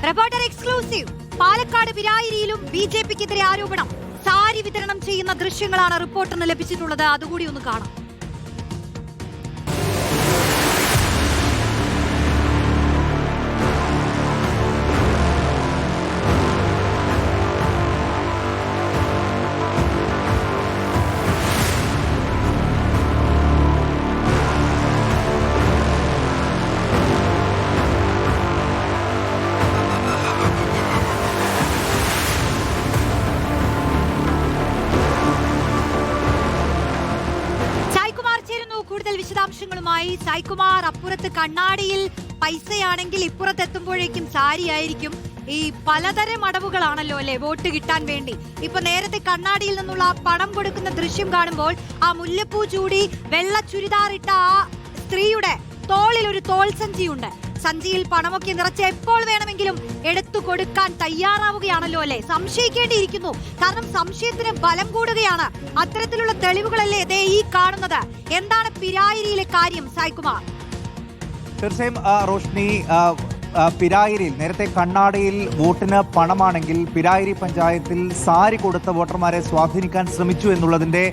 Reporter exclusive. Palakkad വിരായിരിയിലും ബിജെപിക്കെതിരെ ആരോപണം. സാരി വിതരണം ചെയ്യുന്ന ദൃശ്യങ്ങളാണ് റിപ്പോർട്ടറിന് ലഭിച്ചിട്ടുള്ളത്. അതുകൂടി ഒന്ന് കാണാം. കൂടുതൽ വിശദാംശങ്ങളുമായി സായ്കുമാർ. അപ്പുറത്ത് കണ്ണാടിയിൽ പൈസയാണെങ്കിൽ ഇപ്പുറത്തെത്തുമ്പോഴേക്കും സാരി ആയിരിക്കും. ഈ പലതരം അടവുകളാണല്ലോ അല്ലെ വോട്ട് കിട്ടാൻ വേണ്ടി. ഇപ്പൊ നേരത്തെ കണ്ണാടിയിൽ നിന്നുള്ള പണം കൊടുക്കുന്ന ദൃശ്യം കാണുമ്പോൾ ആ മുല്ലപ്പൂ ചൂടി വെള്ള ചുരിദാറിട്ട ആ സ്ത്രീയുടെ തോളിൽ ഒരു തോൾ സഞ്ചിയുണ്ട്. സഞ്ചിയിൽ പണമൊക്കെ നിറച്ച് എപ്പോൾ വേണമെങ്കിലും എടുത്തു കൊടുക്കാൻ തയ്യാറാവുകയാണല്ലോ അല്ലെ. സംശയിക്കേണ്ടിയിരിക്കുന്നു. കാരണം സംശയത്തിന് ബലം കൂടുകയാണ്. അത്തരത്തിലുള്ള തെളിവുകളല്ലേ ദേ ഈ കാണുന്നത്. എന്താണ് പിരായിരിയിലെ കാര്യം സായ്കുമാർ? തീർച്ചയായും റോഷ്നി, പിരായിരിയിൽ നേരത്തെ കണ്ണാടിയിൽ വോട്ടിന് പണമാണെങ്കിൽ പിരായിരി പഞ്ചായത്തിൽ സാരി കൊടുത്ത വോട്ടർമാരെ സ്വാധീനിക്കാൻ ശ്രമിച്ചു എന്നുള്ളതിന്റെ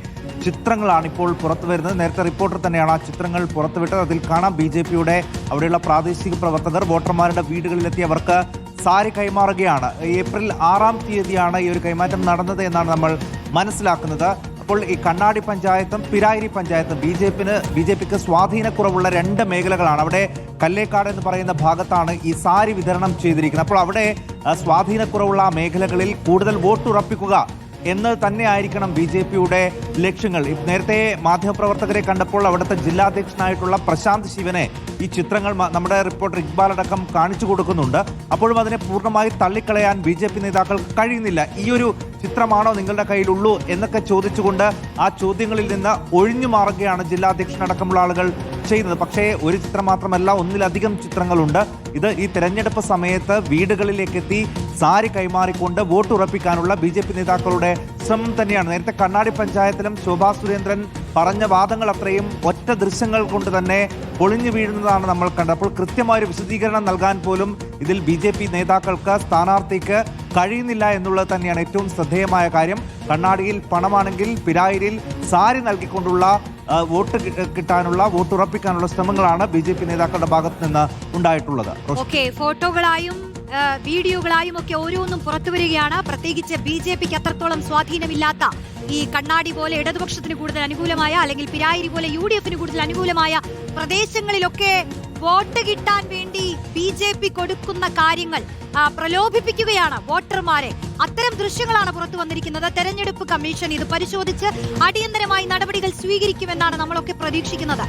ചിത്രങ്ങളാണ് ഇപ്പോൾ പുറത്തു വരുന്നത്. നേരത്തെ റിപ്പോർട്ടർ തന്നെയാണ് ആ ചിത്രങ്ങൾ പുറത്തുവിട്ടത്. അതിൽ കാണാം ബിജെപിയുടെ അവിടെയുള്ള പ്രാദേശിക പ്രവർത്തകർ വോട്ടർമാരുടെ വീടുകളിലെത്തി അവർക്ക് സാരി കൈമാറുകയാണ്. ഏപ്രിൽ 6-ാം തീയതിയാണ് ഈ ഒരു കൈമാറ്റം നടന്നത് എന്നാണ് നമ്മൾ മനസ്സിലാക്കുന്നത്. അപ്പോൾ ഈ കണ്ണാടി പഞ്ചായത്തും പിരായിരി പഞ്ചായത്തും ബി ജെ പിക്ക് സ്വാധീനക്കുറവുള്ള രണ്ട് മേഖലകളാണ്. അവിടെ കല്ലേക്കാട് എന്ന് പറയുന്ന ഭാഗത്താണ് ഈ സാരി വിതരണം ചെയ്തിരിക്കുന്നത്. അപ്പോൾ അവിടെ സ്വാധീനക്കുറവുള്ള മേഖലകളിൽ കൂടുതൽ വോട്ടുറപ്പിക്കുക എന്ന് തന്നെ ആയിരിക്കണം ബി ജെ പിയുടെ ലക്ഷ്യങ്ങൾ. നേരത്തെ മാധ്യമപ്രവർത്തകരെ കണ്ടപ്പോൾ അവിടുത്തെ ജില്ലാധ്യക്ഷനായിട്ടുള്ള പ്രശാന്ത് ശിവനെ ഈ ചിത്രങ്ങൾ നമ്മുടെ റിപ്പോർട്ടർ ഇക്ബാൽ അടക്കം കാണിച്ചു കൊടുക്കുന്നുണ്ട്. അപ്പോഴും അതിനെ പൂർണ്ണമായി തള്ളിക്കളയാൻ ബി ജെ പി നേതാക്കൾക്ക് കഴിയുന്നില്ല. ഈ ഒരു ചിത്രമാണോ നിങ്ങളുടെ കയ്യിലുള്ളൂ എന്നൊക്കെ ചോദിച്ചുകൊണ്ട് ആ ചോദ്യങ്ങളിൽ നിന്ന് ഒഴിഞ്ഞു മാറുകയാണ് ജില്ലാധ്യക്ഷനടക്കമുള്ള ആളുകൾ ചെയ്യുന്നത്. പക്ഷേ ഒരു ചിത്രം മാത്രമല്ല, ഒന്നിലധികം ചിത്രങ്ങളുണ്ട്. ഇത് ഈ തെരഞ്ഞെടുപ്പ് സമയത്ത് വീടുകളിലേക്ക് എത്തി സാരി കൈമാറിക്കൊണ്ട് വോട്ട് ഉറപ്പിക്കാനുള്ള ബി ജെ പി നേതാക്കളുടെ ശ്രമം തന്നെയാണ്. നേരത്തെ കണ്ണാടി പഞ്ചായത്തിലും ശോഭാ സുരേന്ദ്രൻ പറഞ്ഞ വാദങ്ങൾ അത്രയും ഒറ്റ ദൃശ്യങ്ങൾ കൊണ്ട് തന്നെ പൊളിഞ്ഞു വീഴുന്നതാണ് നമ്മൾ കണ്ടത്. അപ്പോൾ കൃത്യമായൊരു വിശദീകരണം നൽകാൻ പോലും ഇതിൽ ബി ജെ പി നേതാക്കൾക്ക് സ്ഥാനാർത്ഥിക്ക് കഴിയുന്നില്ല എന്നുള്ളത് തന്നെയാണ് ഏറ്റവും ശ്രദ്ധേയമായ കാര്യം. കണ്ണാടിയിൽ പണമാണെങ്കിൽ പിരായിരിയിൽ സാരി നൽകിക്കൊണ്ടുള്ള വോട്ട് കിട്ടാനുള്ള വോട്ട് ഉറപ്പിക്കാനുള്ള ശ്രമങ്ങളാണ് ബി ജെ പി നേതാക്കളുടെ ഭാഗത്ത് നിന്ന് ഉണ്ടായിട്ടുള്ളത്. ഫോട്ടോകളായും വീഡിയോകളായും ഒക്കെ ഓരോന്നും പുറത്തു വരികയാണ്. പ്രത്യേകിച്ച് ബി ജെ പിക്ക് അത്രത്തോളം സ്വാധീനമില്ലാത്ത ഈ കണ്ണാടി പോലെ ഇടതുപക്ഷത്തിന് കൂടുതൽ അനുകൂലമായ, അല്ലെങ്കിൽ പിരായിരി പോലെ യു ഡി എഫിന് കൂടുതൽ അനുകൂലമായ പ്രദേശങ്ങളിലൊക്കെ വോട്ട് കിട്ടാൻ വേണ്ടി ബി ജെ പി കൊടുക്കുന്ന കാര്യങ്ങൾ പ്രലോഭിപ്പിക്കുകയാണ് വോട്ടർമാരെ. അത്തരം ദൃശ്യങ്ങളാണ് പുറത്തു വന്നിരിക്കുന്നത്. തെരഞ്ഞെടുപ്പ് കമ്മീഷൻ ഇത് പരിശോധിച്ച് അടിയന്തരമായി നടപടികൾ സ്വീകരിക്കുമെന്നാണ് നമ്മളൊക്കെ പ്രതീക്ഷിക്കുന്നത്.